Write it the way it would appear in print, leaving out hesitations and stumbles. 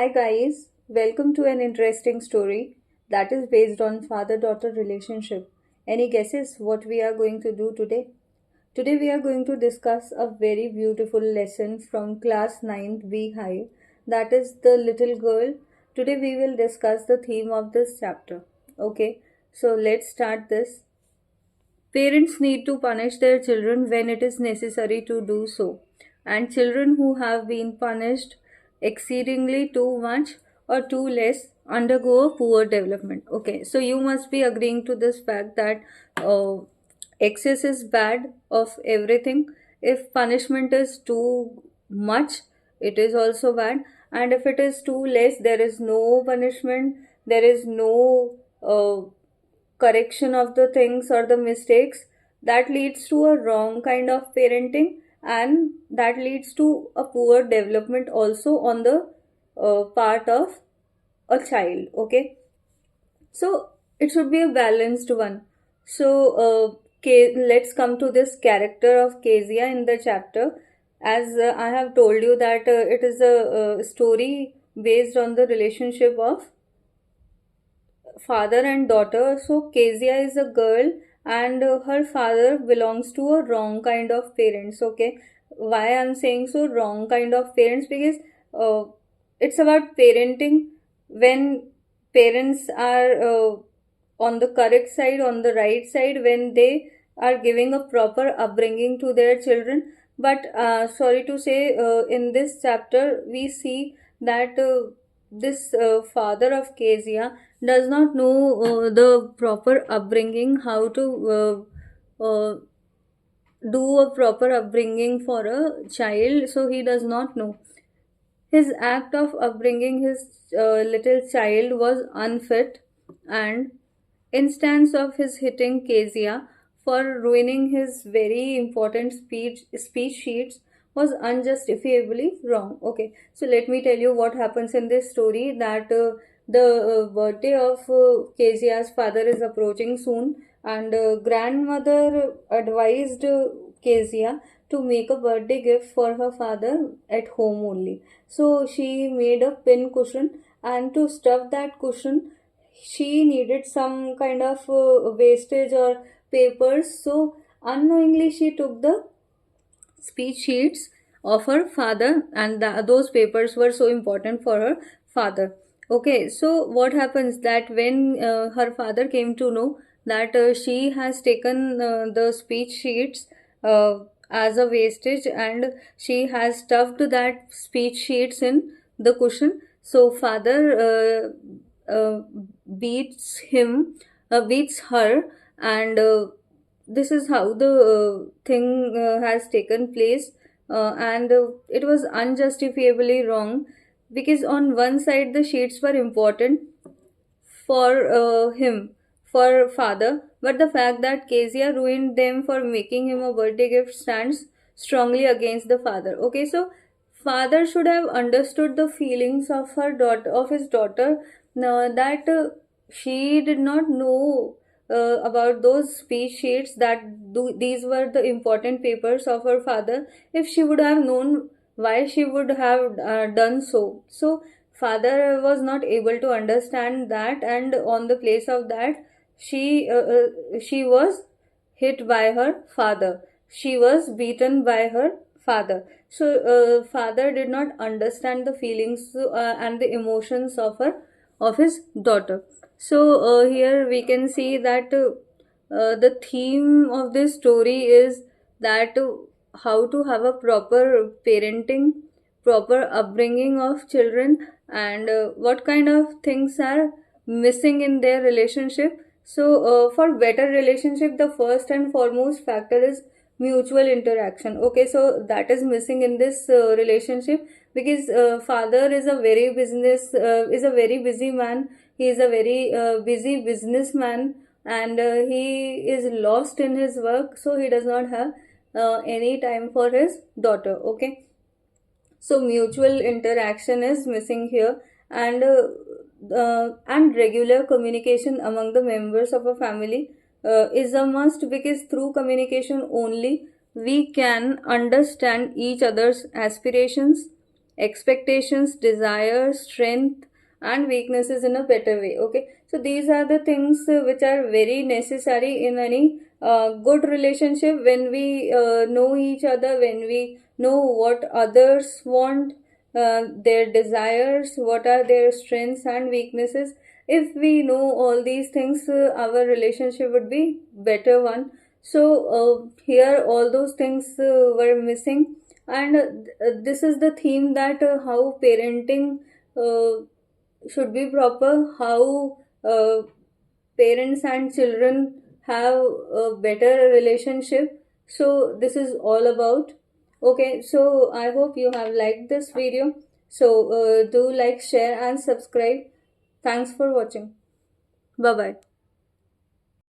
Hi guys, welcome to an interesting story that is based on father-daughter relationship. Any guesses what we are going to do today? Today we are going to discuss a very beautiful lesson from class 9th B High, that is the little girl. Today we will discuss the theme of this chapter. Okay, so let's start this. Parents need to punish their children when it is necessary to do so, and children who have been punished exceedingly too much or too less undergo a poor development. Okay, so you must be agreeing to this fact that uh, excess is bad of everything. If punishment is too much, it is also bad, and if it is too less, there is no punishment, there is no correction of the things or the mistakes, that leads to a wrong kind of parenting, and that leads to a poor development also on the part of a child. Okay, so it should be a balanced one. So let's come to this character of Kezia in the chapter. As I have told you that it is a story based on the relationship of father and daughter. So Kezia is a girl, and her father belongs to a wrong kind of parents. Okay, why I'm saying so wrong kind of parents? Because uh, it's about parenting when parents are on the correct side, on the right side, when they are giving a proper upbringing to their children. But sorry to say, in this chapter we see that this father of Kezia does not know the proper upbringing, how to do a proper upbringing for a child, so he does not know. His act of upbringing his little child was unfit, and instance of his hitting Kezia for ruining his very important speech sheets was unjustifiably wrong. Okay, so let me tell you what happens in this story. That the birthday of Kezia's father is approaching soon, and grandmother advised Kezia to make a birthday gift for her father at home only. So she made a pin cushion, and to stuff that cushion she needed some kind of wastage or papers. So unknowingly she took the speech sheets of her father, and those papers were so important for her father. Okay, so what happens that when her father came to know that she has taken the speech sheets as a wastage, and she has stuffed that speech sheets in the cushion, so father beats him, beats her, and this is how the thing has taken place, and it was unjustifiably wrong, because on one side the sheets were important for him, for father, but the fact that Kezia ruined them for making him a birthday gift stands strongly against the father. Okay, so father should have understood the feelings of her daughter, of his daughter, that she did not know about those speech sheets, that these were the important papers of her father. If she would have known, why she would have done so. So father was not able to understand that, and on the place of that she was hit by her father, she was beaten by her father. So father did not understand the feelings and the emotions of his daughter. So here we can see that the theme of this story is that how to have a proper parenting, proper upbringing of children, and what kind of things are missing in their relationship. So for better relationship, the first and foremost factor is mutual interaction. Okay, so that is missing in this relationship, because father is a very is a very busy man. He is a very busy businessman, and he is lost in his work, so he does not have any time for his daughter. Okay, so mutual interaction is missing here, and regular communication among the members of a family is a must, because through communication only we can understand each other's aspirations, expectations, desires, strength, and weaknesses in a better way. Okay, so these are the things which are very necessary in any good relationship. When we know each other, when we know what others want, their desires, what are their strengths and weaknesses, if we know all these things, our relationship would be better one. So here all those things were missing, and this is the theme that how parenting uh, should be proper, how parents and children have a better relationship. So this is all about. Okay, so I hope you have liked this video. So do like, share, and subscribe. Thanks for watching. Bye bye.